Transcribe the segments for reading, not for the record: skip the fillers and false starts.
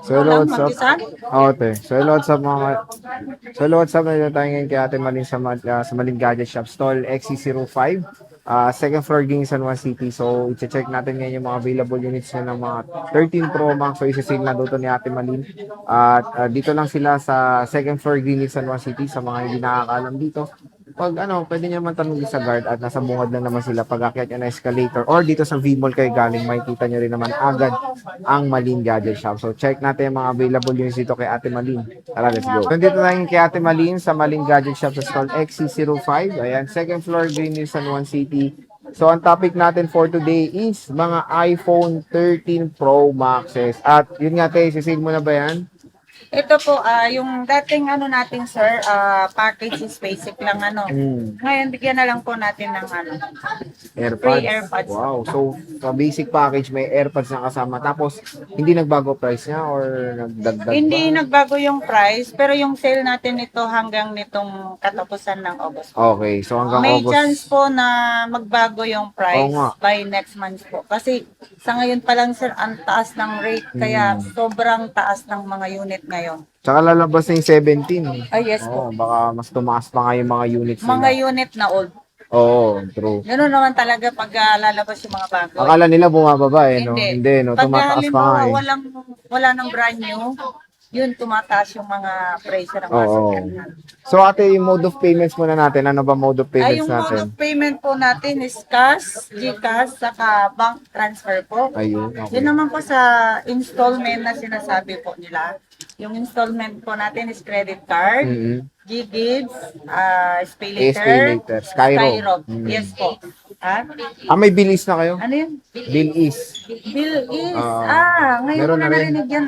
So, hello, what's up? Te. So, hello, what's up mga... So, hello, what's up? Nandito tayo ngayon kay Ate Malin sa Malin Gadget Shop Stall XC05. Second floor din San Juan City. So, i-check natin ngayon yung mga available units na ng mga 13 Pro Max. So, isa-sale na dito ni Ate Malin. At dito lang sila sa second floor din San Juan City sa mga hindi nakakaalam dito. Pag pwede niyo man tanungin sa guard at nasa bungad lang naman sila pag akyat niya na escalator or dito sa V-Mall kayo galing, makikita niyo rin naman agad ang Malin Gadget Shop. So check natin yung mga available units dito kay Ate Malin. Tara, let's go. Nandito tayo kay Ate Malin sa Malin Gadget Shop sa stall XC05. Ayan, second floor, Green Hills, San Juan City. So ang topic natin for today is mga iPhone 13 Pro Maxes. At yun nga tayo, sisale mo na ba yan? Ito po, yung dating natin, sir, package is basic lang, Ngayon, bigyan na lang po natin ng, AirPods. free AirPods. Wow. So, sa basic package, may AirPods na kasama. Tapos, hindi nagbago price niya or nagdagdag Hindi ba? nagbago yung price, pero yung sale natin ito hanggang nitong katapusan ng August. Okay. So, hanggang May August. chance po na magbago yung price Oo nga. by next month po. Kasi sa ngayon pa lang, sir, ang taas ng rate, kaya sobrang taas ng mga unit ngayon. Tsaka lalabas na yung 17. Ay, yes po. Oo, baka mas tumaas pa nga yung mga units Mga nila. unit na old. Oo, true. Ganoon naman talaga pag lalabas yung mga bago. Akala nila bumababa no? Hindi, no? Pag Tumataas pa nga halimbawa, eh. wala nang brand new, yun tumataas yung mga presyo ng mga Oo. sasakyan. So, ate, yung mode of payments muna natin. Ano ba mode of payments Yung mode natin? of payment po natin is cash, GCash, saka bank transfer po. Ayun, okay. Yun naman po sa installment na sinasabi po nila. Yung installment po natin is credit card, GGives, Pay Later, Later, Skyro. Yes po. Ha? May bilis na kayo? Ano yun? Bill is. Bill is. meron Ngayon ko na na rin. narinig yan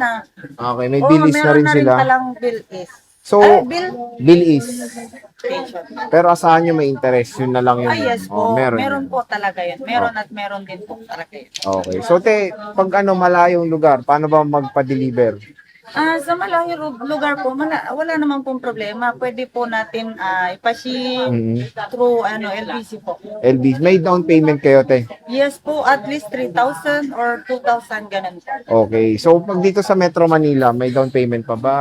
Okay, may bill is na meron rin na sila. rin palang bill is. So, Bill bill is. station. Pero asahan nyo may interest, yun na lang yun. Yes po. Meron. Meron po talaga yan. Meron at meron din po talaga yan. Okay. So, te, pag malayong lugar, paano ba magpa-deliver? Sa malayong lugar po, wala naman pong problema. Pwede po natin ipaship through LBC po. LB, may down payment kayo, te? Yes po, at least 3,000 or 2,000 ganun po. Okay. So, pag dito sa Metro Manila, may down payment pa ba?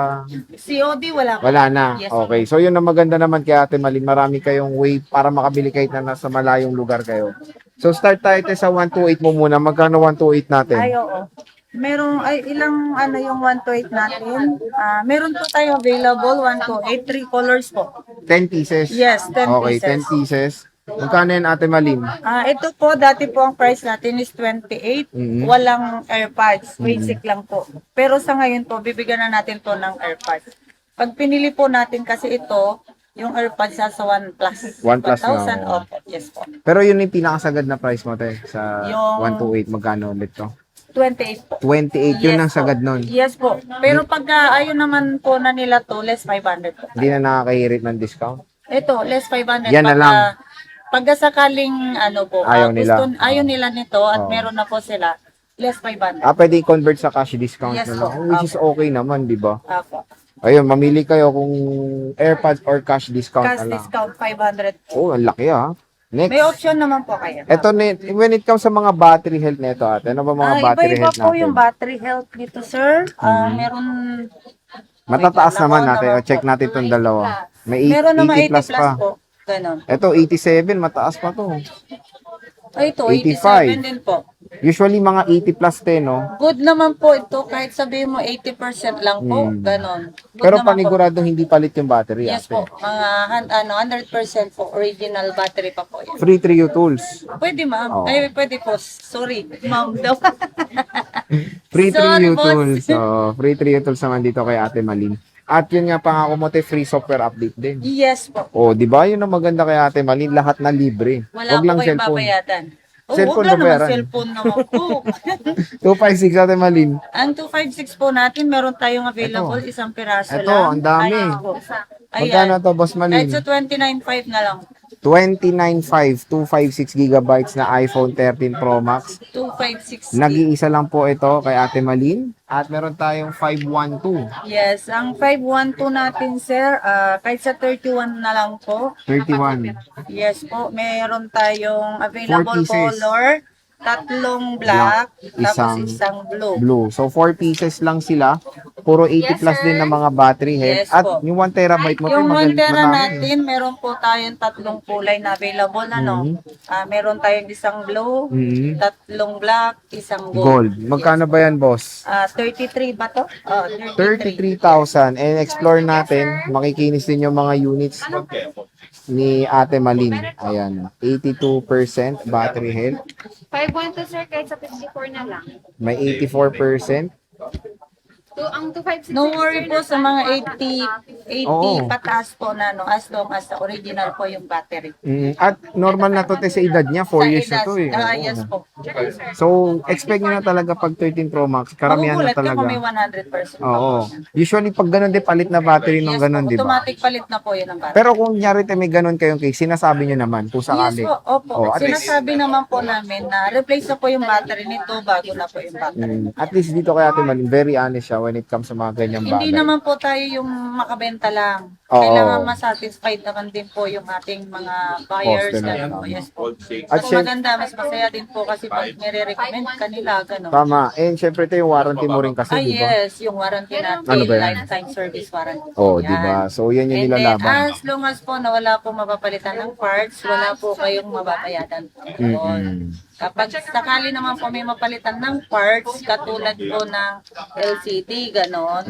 COD wala po. Wala na. Yes. Okay. So, yun ang maganda naman kay Ate Malin. Marami kayong way para makabili kahit na nasa malayong lugar kayo. So, start tayo te sa 128 mo muna. Magkano 128 natin? Ay, oo. Ilang yung 128 natin? Meron po tayo available, 128, 3 colors po. 10 pieces? Yes, 10 Okay, pieces. 10 pieces. Magkano yan, Ate Malin? Ito po, dati po ang price natin is 28. Walang AirPods. Basic lang po. Pero sa ngayon po, bibigyan na natin to ng AirPods. Pag pinili po natin kasi ito, yung AirPods sa 1 plus. 1 plus na, 1,000 oo. opo. Yes po. Pero yun yung pinakasagad na price mo, te, sa Yung- 128. Magkano ulit to? 28 po. 28, yun ang Yes po. sagad nun. Yes po. Pero pag ayaw naman po na nila to, less 500 po. Hindi na nakakahirit ng discount. Ito, less 500. Yan na lang. Pag sakaling ayaw nila nito at meron na po sila, less 500. Pwede i-convert sa cash discount Yes na po. lang. Which is okay naman, di ba? Apo. Ayun, mamili kayo kung AirPods or cash discount Cash na lang. discount 500. Oh, ang laki Next. May option naman po kayo. Ito, when it comes sa mga battery health nito, ate, ano ba mga battery Iba-iba health po natin? yung battery health dito, sir. Meron Matataas Wait lang, naman ako natin. naman Check po. natin itong dalawa. May meron naman 80 80 plus plus pa. po. Ganon. Ito, 87, mataas pa to. Ito, 85. 87 din po. Usually, mga 80 plus 10, no? Good naman po ito, kahit sabihin mo 80% lang po, ganon. Good Pero naman po. paniguradong hindi palit yung battery, Yes ate. po, mga 100% po, original battery pa po yan. Free Trio Tools. Pwede ma'am, Oo. ay pwede po, sorry, ma'am daw. Free Sorry, Trio boss. Tools. Free Trio Tools naman dito kay Ate Malin. At yun nga pangako mo, te, free software update din. Yes po, Di ba? Yun ang maganda kay Ate Malin. Lahat na libre. wala Wag po lang kayong cellphone. babayadan. Cellphone Huwag lang naman babayaran. cellphone naman po. 256 Ate Malin. Ang 256 po natin, meron tayong available, isang piraso Ito, lang. ang dami. Ayan po. Magkano to, Boss Malin? Kahit sa 29.5 na lang. 29.5, 256 gigabytes na iPhone 13 Pro Max. 256. Nag-iisa lang po ito kay Ate Malin. At meron tayong 512. Yes, ang 512 natin, sir, kahit sa 31 na lang po. 31. Yes po, meron tayong available 4 pieces. color. tatlong black, tapos isang isang blue. blue. So, 4 pieces lang sila. Puro 80 plus din na mga battery health. Yes At po. yung 1 terabyte mo, Yung maganda 1 tera madami. natin, meron po tayong tatlong kulay na available, ano? Meron tayong isang blue, Mhm. tatlong black, isang Gold. Magkano ba yan, boss? 33 ba to? 33. 33,000. And explore natin, makikinis din yung mga units ni Ate Malin. Ayan, 82% battery health. 512 sir, kahit sa 54 na lang. May 84%. Ang 256 No worry po sa mga 80 Oo. pataas po na, no, as long as original po yung battery. At normal na to te sa edad niya, 4 years na edad, to eh. Oo. yes po. So, expect nyo na talaga pag 13 Pro Max, karamihan na Magugulat ka talaga. kung may 100%. Oo. Usually, pag ganun din, palit na battery ng Yes ganun, po, di ba? automatic palit na po yun ang battery. Pero kung nyari te may ganun kayong case, sinasabi nyo naman kung sakali. Yes po, opo. Oh, at least- Sinasabi naman po namin na replace na po yung battery nito bago na po yung battery. At least dito kay Ate Malin, very honest siya when it comes sa mga ganyang bagay. Hindi naman po tayo yung makabenta lang. Oo. Kailangan masatisfied naman din po yung ating mga buyers. Customer. Ganun po. Yes po. At Mas syem- maganda, mas masaya din po kasi pag nire-recommend kanila, gano'n. Tama. And syempre ito yung warranty mo rin kasi, di ba? Yes, yung warranty natin, Ano ba yan? lifetime service warranty. Oh, Yan. di ba? So, yan yung And then, nilalaban. as long as po na wala po mapapalitan ng parts, wala po kayong mababayadan. Mm-mm. Kapag sakali naman po may mapalitan ng parts, katulad po ng LCD, gano'n,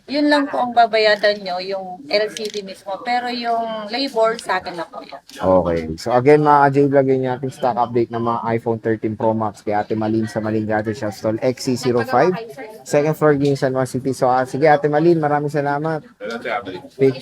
yun lang po ang babayadan nyo, yung LCD mismo. Pero yung labor, sa akin na po yan. Okay. So again mga ka-J-Vlog, yun yung ating stock update ng mga iPhone 13 Pro Max kay Ate Malin sa Malin Gadget Shop Stall XC05. Second floor, Ginsan City. So sige Ate Malin, maraming salamat. Picture.